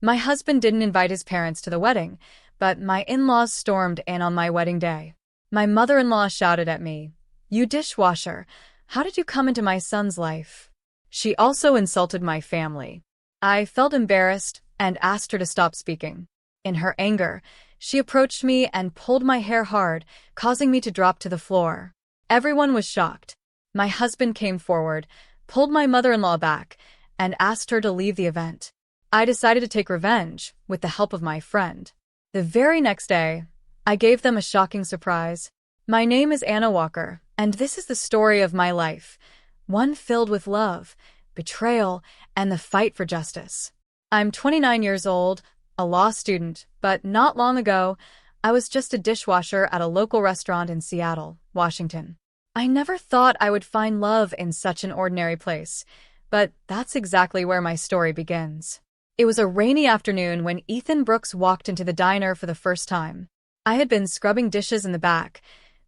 My husband didn't invite his parents to the wedding, but my in-laws stormed in on my wedding day. My mother-in-law shouted at me, "You dishwasher, how did you come into my son's life?" She also insulted my family. I felt embarrassed and asked her to stop speaking. In her anger, she approached me and pulled my hair hard, causing me to drop to the floor. Everyone was shocked. My husband came forward, pulled my mother-in-law back, and asked her to leave the event. I decided to take revenge with the help of my friend. The very next day, I gave them a shocking surprise. My name is Anna Walker, and this is the story of my life, one filled with love, betrayal, and the fight for justice. I'm 29 years old, a law student, but not long ago, I was just a dishwasher at a local restaurant in Seattle, Washington. I never thought I would find love in such an ordinary place, but that's exactly where my story begins. It was a rainy afternoon when Ethan Brooks walked into the diner for the first time. I had been scrubbing dishes in the back,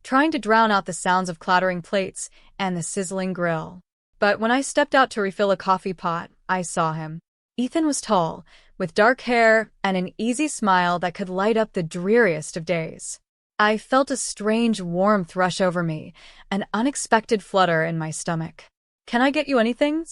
trying to drown out the sounds of clattering plates and the sizzling grill. But when I stepped out to refill a coffee pot, I saw him. Ethan was tall, with dark hair and an easy smile that could light up the dreariest of days. I felt a strange warmth rush over me, an unexpected flutter in my stomach. "Can I get you anything?"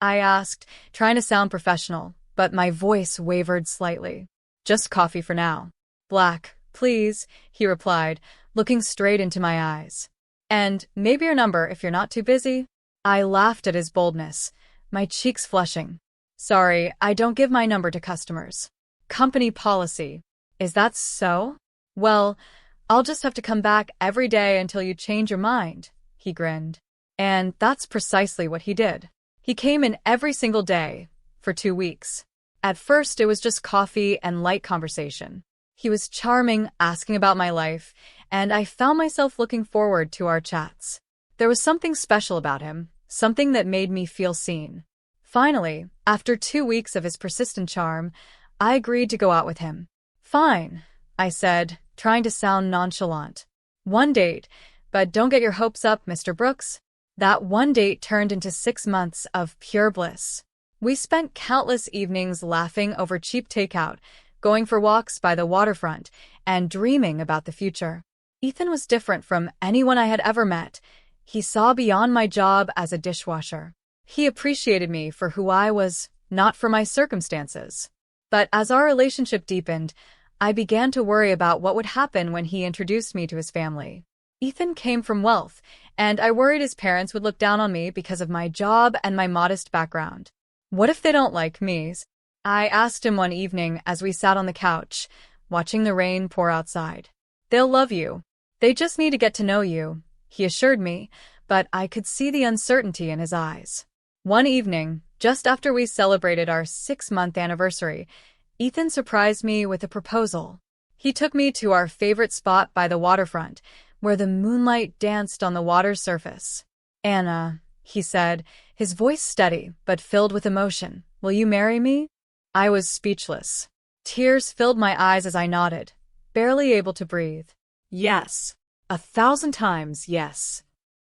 I asked, trying to sound professional, but my voice wavered slightly. "Just coffee for now." "Black, please," he replied, looking straight into my eyes. "And maybe your number if you're not too busy." I laughed at his boldness, my cheeks flushing. "Sorry, I don't give my number to customers. Company policy." "Is that so? Well, I'll just have to come back every day until you change your mind," he grinned. And that's precisely what he did. He came in every single day, for 2 weeks. At first, it was just coffee and light conversation. He was charming, asking about my life, and I found myself looking forward to our chats. There was something special about him, something that made me feel seen. Finally, after 2 weeks of his persistent charm, I agreed to go out with him. "Fine," I said, trying to sound nonchalant. "One date, but don't get your hopes up, Mr. Brooks." That one date turned into 6 months of pure bliss. We spent countless evenings laughing over cheap takeout, going for walks by the waterfront, and dreaming about the future. Ethan was different from anyone I had ever met. He saw beyond my job as a dishwasher. He appreciated me for who I was, not for my circumstances. But as our relationship deepened, I began to worry about what would happen when he introduced me to his family. Ethan came from wealth, and I worried his parents would look down on me because of my job and my modest background. "What if they don't like me?" I asked him one evening as we sat on the couch, watching the rain pour outside. "They'll love you. They just need to get to know you," he assured me, but I could see the uncertainty in his eyes. One evening, just after we celebrated our 6-month anniversary, Ethan surprised me with a proposal. He took me to our favorite spot by the waterfront, where the moonlight danced on the water's surface. "Anna," he said, his voice steady but filled with emotion, "will you marry me?" I was speechless. Tears filled my eyes as I nodded, barely able to breathe. "Yes. 1,000 times yes."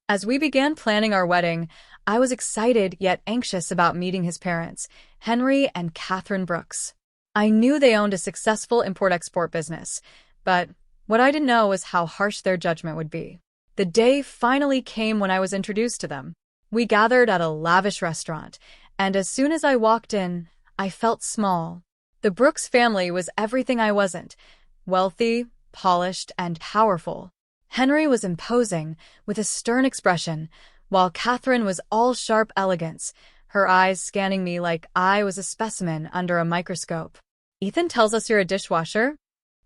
As we began planning our wedding, I was excited yet anxious about meeting his parents, Henry and Catherine Brooks. I knew they owned a successful import-export business, but what I didn't know was how harsh their judgment would be. The day finally came when I was introduced to them. We gathered at a lavish restaurant, and as soon as I walked in, I felt small. The Brooks family was everything I wasn't: wealthy, polished, and powerful. Henry was imposing, with a stern expression, while Catherine was all sharp elegance, her eyes scanning me like I was a specimen under a microscope. "Ethan tells us you're a dishwasher?"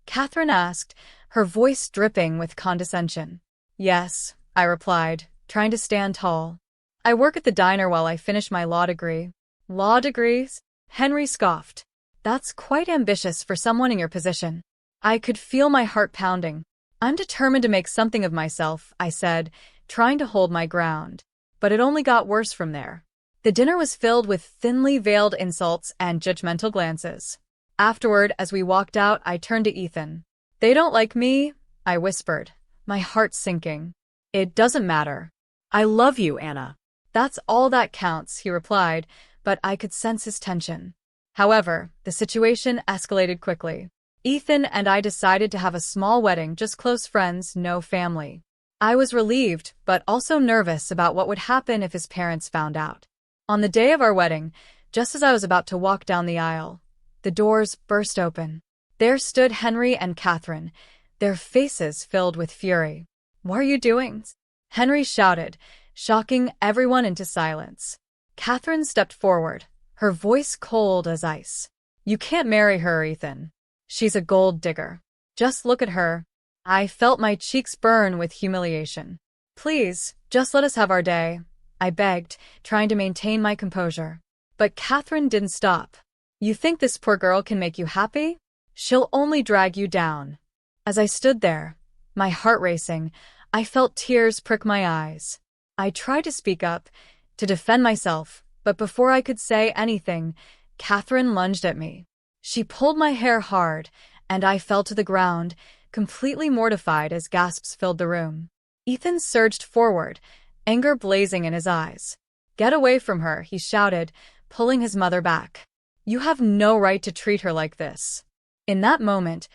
Catherine asked, her voice dripping with condescension. "Yes," I replied, trying to stand tall. "I work at the diner while I finish my law degree." "Law degrees?" Henry scoffed. "That's quite ambitious for someone in your position." I could feel my heart pounding. "I'm determined to make something of myself," I said, trying to hold my ground. But it only got worse from there. The dinner was filled with thinly veiled insults and judgmental glances. Afterward, as we walked out, I turned to Ethan. "They don't like me," I whispered, my heart sinking. "It doesn't matter. I love you, Anna." "That's all that counts," he replied, but I could sense his tension. However, the situation escalated quickly. Ethan and I decided to have a small wedding, just close friends, no family. I was relieved, but also nervous about what would happen if his parents found out. On the day of our wedding, just as I was about to walk down the aisle, the doors burst open. There stood Henry and Catherine, their faces filled with fury. "What are you doing?" Henry shouted, shocking everyone into silence. Catherine stepped forward, her voice cold as ice. "You can't marry her, Ethan. She's a gold digger. Just look at her." I felt my cheeks burn with humiliation. "Please, just let us have our day," I begged, trying to maintain my composure. But Catherine didn't stop. "You think this poor girl can make you happy? She'll only drag you down." As I stood there, my heart racing, I felt tears prick my eyes. I tried to speak up, to defend myself, but before I could say anything, Catherine lunged at me. She pulled my hair hard, and I fell to the ground, completely mortified as gasps filled the room. Ethan surged forward, anger blazing in his eyes. "Get away from her," he shouted, pulling his mother back. "You have no right to treat her like this." In that moment,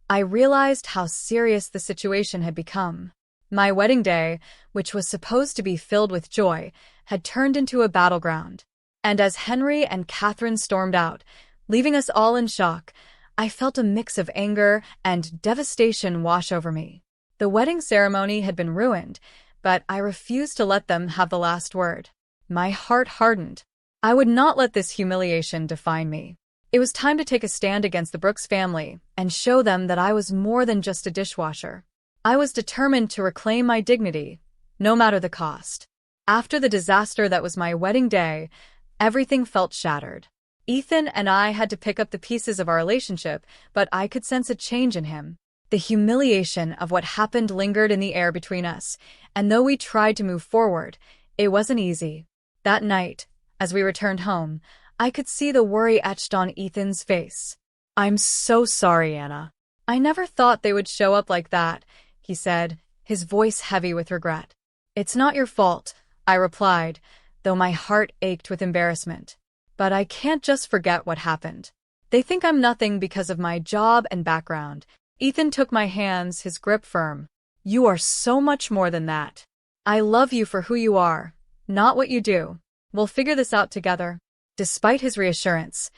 I realized how serious the situation had become. My wedding day, which was supposed to be filled with joy, had turned into a battleground. And as Henry and Catherine stormed out, leaving us all in shock, I felt a mix of anger and devastation wash over me. The wedding ceremony had been ruined, but I refused to let them have the last word. My heart hardened. I would not let this humiliation define me. It was time to take a stand against the Brooks family and show them that I was more than just a dishwasher. I was determined to reclaim my dignity, no matter the cost. After the disaster that was my wedding day, everything felt shattered. Ethan and I had to pick up the pieces of our relationship, but I could sense a change in him. The humiliation of what happened lingered in the air between us, and though we tried to move forward, it wasn't easy. That night, as we returned home, I could see the worry etched on Ethan's face. "I'm so sorry, Anna. I never thought they would show up like that," he said, his voice heavy with regret. "It's not your fault," I replied, though my heart ached with embarrassment. "But I can't just forget what happened. They think I'm nothing because of my job and background." Ethan took my hands, his grip firm. "You are so much more than that. I love you for who you are, not what you do. We'll figure this out together." Despite his reassurance,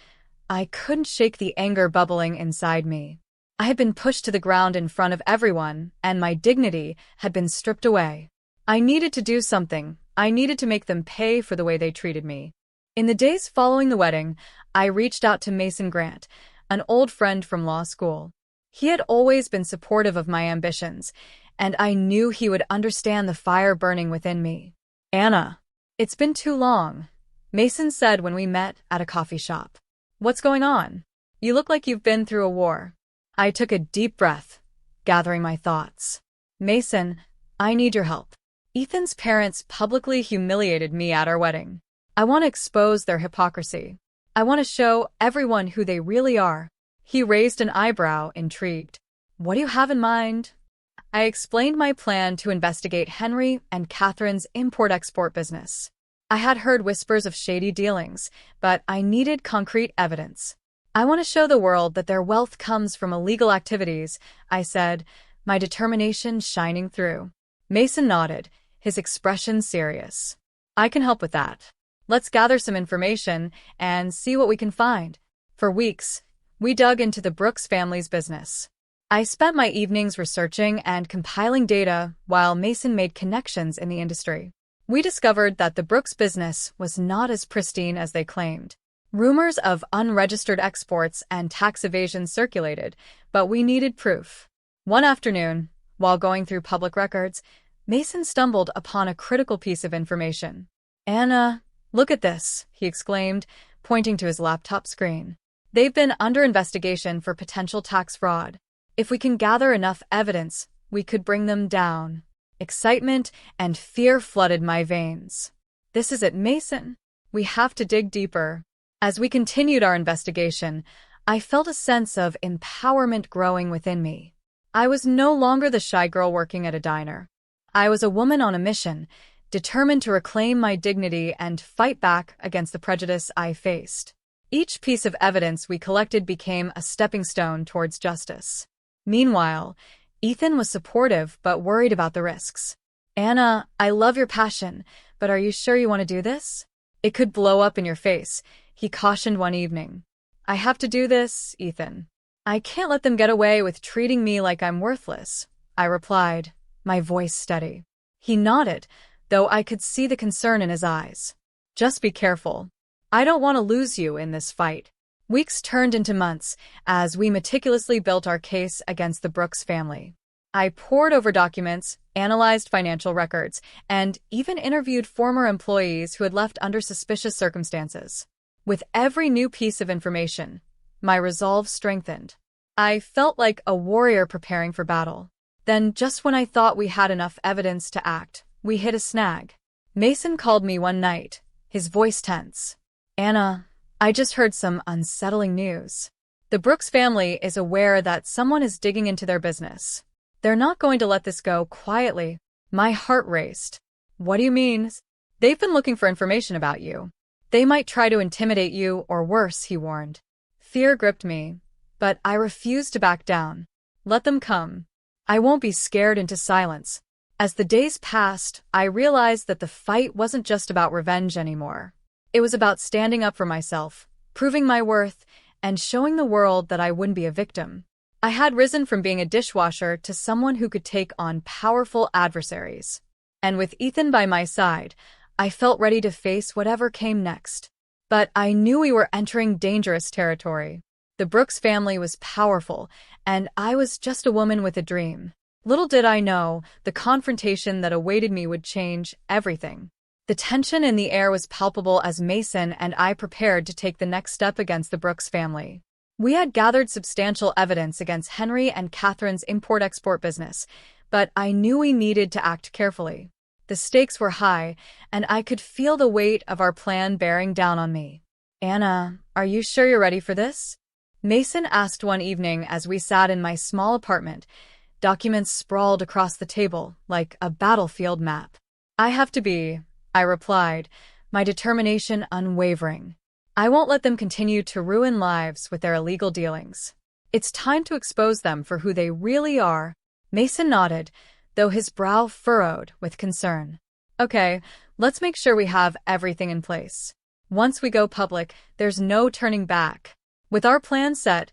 I couldn't shake the anger bubbling inside me. I had been pushed to the ground in front of everyone, and my dignity had been stripped away. I needed to do something. I needed to make them pay for the way they treated me. In the days following the wedding, I reached out to Mason Grant, an old friend from law school. He had always been supportive of my ambitions, and I knew he would understand the fire burning within me. "Anna, it's been too long," Mason said when we met at a coffee shop. "What's going on? You look like you've been through a war." I took a deep breath, gathering my thoughts. "Mason, I need your help. Ethan's parents publicly humiliated me at our wedding. I want to expose their hypocrisy. I want to show everyone who they really are." He raised an eyebrow, intrigued. "What do you have in mind?" I explained my plan to investigate Henry and Catherine's import-export business. I had heard whispers of shady dealings, but I needed concrete evidence. "I want to show the world that their wealth comes from illegal activities," I said, my determination shining through. Mason nodded, his expression serious. "I can help with that. Let's gather some information and see what we can find." For weeks, we dug into the Brooks family's business. I spent my evenings researching and compiling data while Mason made connections in the industry. We discovered that the Brooks business was not as pristine as they claimed. Rumors of unregistered exports and tax evasion circulated, but we needed proof. One afternoon, while going through public records, Mason stumbled upon a critical piece of information. "Anna, look at this," he exclaimed, pointing to his laptop screen. "They've been under investigation for potential tax fraud. If we can gather enough evidence, we could bring them down." Excitement and fear flooded my veins. "This is it, Mason. We have to dig deeper." As we continued our investigation, I felt a sense of empowerment growing within me. I was no longer the shy girl working at a diner. I was a woman on a mission, determined to reclaim my dignity and fight back against the prejudice I faced. Each piece of evidence we collected became a stepping stone towards justice. Meanwhile, Ethan was supportive but worried about the risks. Anna, I love your passion, but are you sure you want to do this? It could blow up in your face, he cautioned one evening. I have to do this, Ethan. I can't let them get away with treating me like I'm worthless, I replied, my voice steady. He nodded, though I could see the concern in his eyes. Just be careful. I don't want to lose you in this fight. Weeks turned into months as we meticulously built our case against the Brooks family. I pored over documents, analyzed financial records, and even interviewed former employees who had left under suspicious circumstances. With every new piece of information, my resolve strengthened. I felt like a warrior preparing for battle. Then, just when I thought we had enough evidence to act, we hit a snag. Mason called me one night, his voice tense. Anna, I just heard some unsettling news. The Brooks family is aware that someone is digging into their business. They're not going to let this go quietly. My heart raced. What do you mean? They've been looking for information about you. They might try to intimidate you or worse, he warned. Fear gripped me, but I refused to back down. Let them come. I won't be scared into silence. As the days passed, I realized that the fight wasn't just about revenge anymore. It was about standing up for myself, proving my worth, and showing the world that I wouldn't be a victim. I had risen from being a dishwasher to someone who could take on powerful adversaries. And with Ethan by my side, I felt ready to face whatever came next. But I knew we were entering dangerous territory. The Brooks family was powerful, and I was just a woman with a dream. Little did I know, the confrontation that awaited me would change everything. The tension in the air was palpable as Mason and I prepared to take the next step against the Brooks family. We had gathered substantial evidence against Henry and Catherine's import-export business, but I knew we needed to act carefully. The stakes were high, and I could feel the weight of our plan bearing down on me. Anna, are you sure you're ready for this? Mason asked one evening as we sat in my small apartment, documents sprawled across the table like a battlefield map. I have to be, I replied, my determination unwavering. I won't let them continue to ruin lives with their illegal dealings. It's time to expose them for who they really are. Mason nodded, though his brow furrowed with concern. Okay, let's make sure we have everything in place. Once we go public, there's no turning back. With our plan set,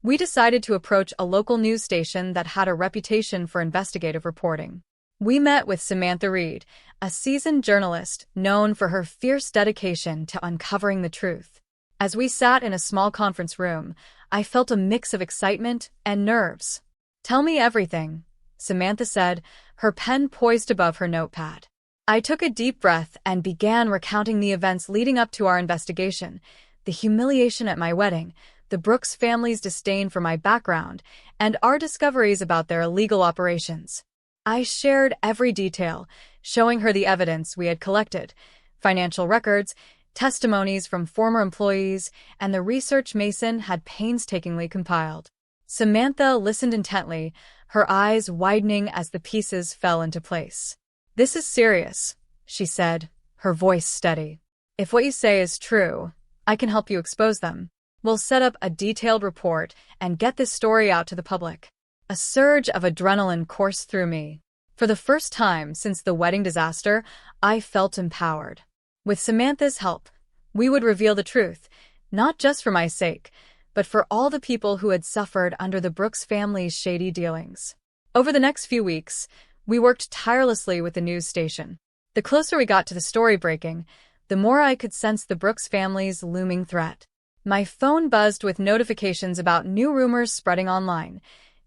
we decided to approach a local news station that had a reputation for investigative reporting. We met with Samantha Reed, a seasoned journalist known for her fierce dedication to uncovering the truth. As we sat in a small conference room, I felt a mix of excitement and nerves. Tell me everything, Samantha said, her pen poised above her notepad. I took a deep breath and began recounting the events leading up to our investigation, the humiliation at my wedding, the Brooks family's disdain for my background, and our discoveries about their illegal operations. I shared every detail, showing her the evidence we had collected, financial records, testimonies from former employees, and the research Mason had painstakingly compiled. Samantha listened intently, her eyes widening as the pieces fell into place. This is serious, she said, her voice steady. If what you say is true, I can help you expose them. We'll set up a detailed report and get this story out to the public. A surge of adrenaline coursed through me. For the first time since the wedding disaster, I felt empowered. With Samantha's help, we would reveal the truth, not just for my sake, but for all the people who had suffered under the Brooks family's shady dealings. Over the next few weeks, we worked tirelessly with the news station. The closer we got to the story breaking, the more I could sense the Brooks family's looming threat. My phone buzzed with notifications about new rumors spreading online,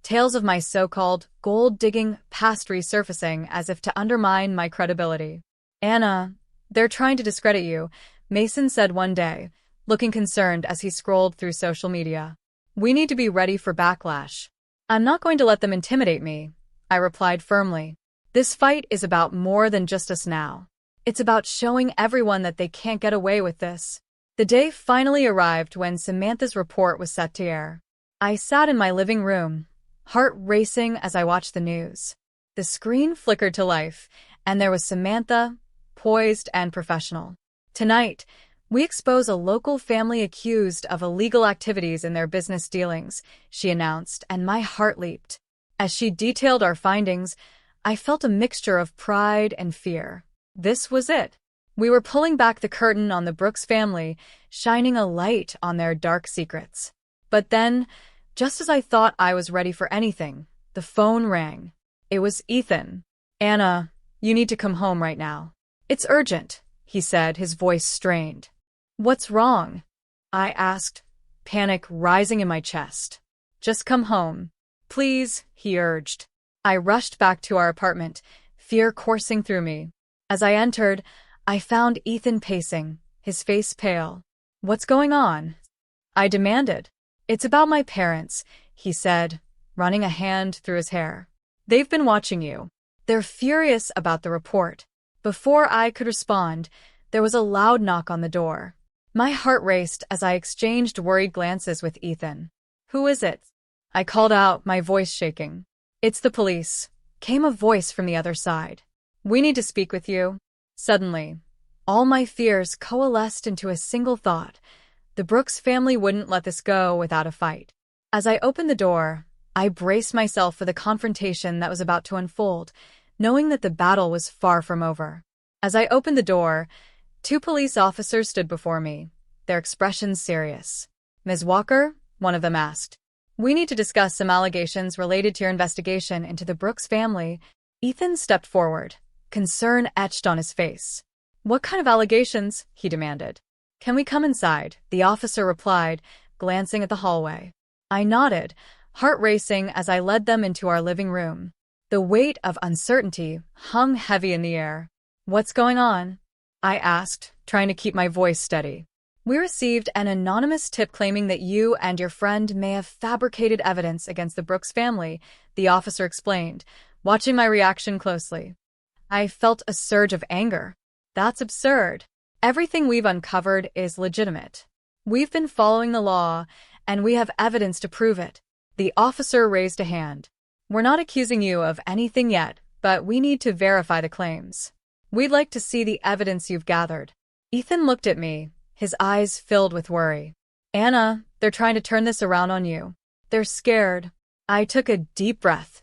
tales of my so-called gold-digging past resurfacing as if to undermine my credibility. Anna, they're trying to discredit you, Mason said one day, looking concerned as he scrolled through social media. We need to be ready for backlash. I'm not going to let them intimidate me, I replied firmly. This fight is about more than just us now. It's about showing everyone that they can't get away with this. The day finally arrived when Samantha's report was set to air. I sat in my living room, heart racing as I watched the news. The screen flickered to life, and there was Samantha, poised and professional. Tonight, "We expose a local family accused of illegal activities in their business dealings," she announced, and my heart leaped. As she detailed our findings, I felt a mixture of pride and fear. This was it. We were pulling back the curtain on the Brooks family, shining a light on their dark secrets. But then, just as I thought I was ready for anything, the phone rang. It was Ethan. "Anna, you need to come home right now." "It's urgent," he said, his voice strained. "What's wrong?" I asked, panic rising in my chest. "Just come home. Please," he urged. I rushed back to our apartment, fear coursing through me. As I entered, I found Ethan pacing, his face pale. "What's going on?" I demanded. "It's about my parents," he said, running a hand through his hair. "They've been watching you. They're furious about the report." Before I could respond, there was a loud knock on the door. My heart raced as I exchanged worried glances with Ethan. "Who is it?" I called out, my voice shaking. "It's the police," came a voice from the other side. "We need to speak with you." Suddenly, all my fears coalesced into a single thought. The Brooks family wouldn't let this go without a fight. As I opened the door, I braced myself for the confrontation that was about to unfold, knowing that the battle was far from over. As I opened the door, 2 police officers stood before me, their expressions serious. "Ms. Walker," one of them asked, "we need to discuss some allegations related to your investigation into the Brooks family." Ethan stepped forward, concern etched on his face. "What kind of allegations?" he demanded. "Can we come inside?" the officer replied, glancing at the hallway. I nodded, heart racing as I led them into our living room. The weight of uncertainty hung heavy in the air. "What's going on?" I asked, trying to keep my voice steady. "We received an anonymous tip claiming that you and your friend may have fabricated evidence against the Brooks family," the officer explained, watching my reaction closely. I felt a surge of anger. "That's absurd. Everything we've uncovered is legitimate. We've been following the law, and we have evidence to prove it." The officer raised a hand. "We're not accusing you of anything yet, but we need to verify the claims. We'd like to see the evidence you've gathered." Ethan looked at me, his eyes filled with worry. "Anna, they're trying to turn this around on you. They're scared." I took a deep breath,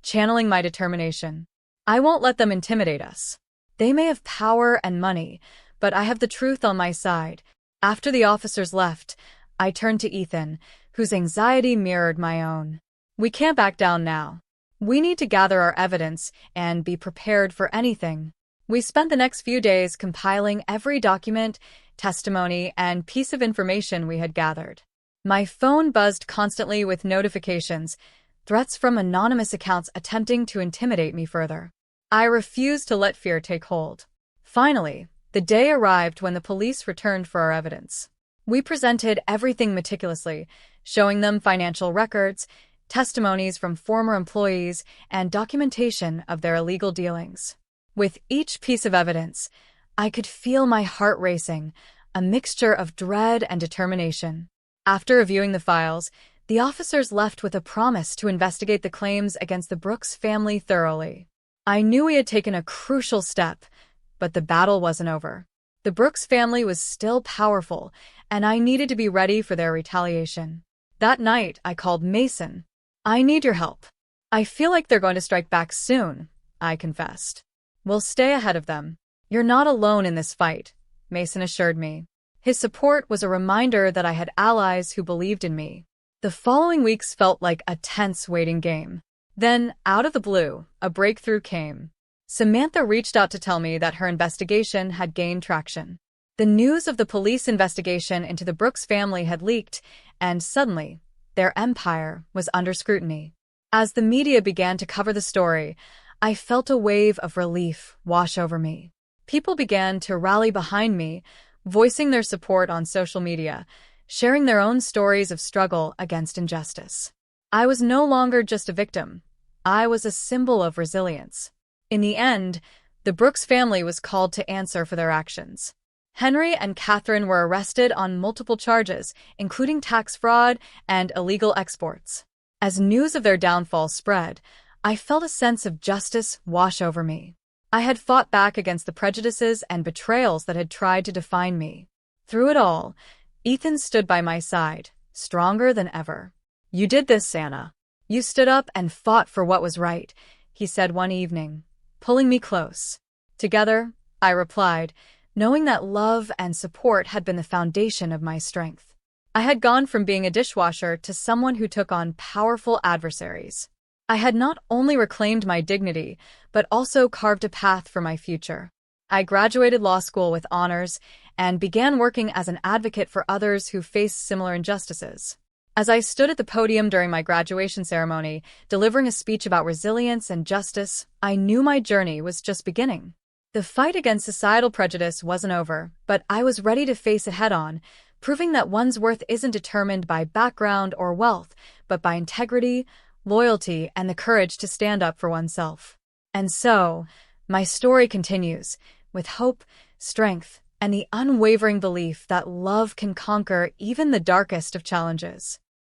channeling my determination. "I won't let them intimidate us. They may have power and money, but I have the truth on my side." After the officers left, I turned to Ethan, whose anxiety mirrored my own. "We can't back down now. We need to gather our evidence and be prepared for anything." We spent the next few days compiling every document, testimony, and piece of information we had gathered. My phone buzzed constantly with notifications, threats from anonymous accounts attempting to intimidate me further. I refused to let fear take hold. Finally, the day arrived when the police returned for our evidence. We presented everything meticulously, showing them financial records, testimonies from former employees, and documentation of their illegal dealings. With each piece of evidence, I could feel my heart racing, a mixture of dread and determination. After reviewing the files, the officers left with a promise to investigate the claims against the Brooks family thoroughly. I knew we had taken a crucial step, but the battle wasn't over. The Brooks family was still powerful, and I needed to be ready for their retaliation. That night, I called Mason. "I need your help. I feel like they're going to strike back soon," I confessed. "We'll stay ahead of them." "You're not alone in this fight," Mason assured me. His support was a reminder that I had allies who believed in me. The following weeks felt like a tense waiting game. Then, out of the blue, a breakthrough came. Samantha reached out to tell me that her investigation had gained traction. The news of the police investigation into the Brooks family had leaked, and suddenly, their empire was under scrutiny. As the media began to cover the story, I felt a wave of relief wash over me. People began to rally behind me, voicing their support on social media, sharing their own stories of struggle against injustice. I was no longer just a victim. I was a symbol of resilience. In the end, the Brooks family was called to answer for their actions. Henry and Catherine were arrested on multiple charges, including tax fraud and illegal exports. As news of their downfall spread, I felt a sense of justice wash over me. I had fought back against the prejudices and betrayals that had tried to define me. Through it all, Ethan stood by my side, stronger than ever. "You did this, Santa. You stood up and fought for what was right," he said one evening, pulling me close. "Together," I replied, knowing that love and support had been the foundation of my strength. I had gone from being a dishwasher to someone who took on powerful adversaries. I had not only reclaimed my dignity, but also carved a path for my future. I graduated law school with honors and began working as an advocate for others who faced similar injustices. As I stood at the podium during my graduation ceremony, delivering a speech about resilience and justice, I knew my journey was just beginning. The fight against societal prejudice wasn't over, but I was ready to face it head-on, proving that one's worth isn't determined by background or wealth, but by integrity, loyalty, and the courage to stand up for oneself. And so, my story continues, with hope, strength, and the unwavering belief that love can conquer even the darkest of challenges.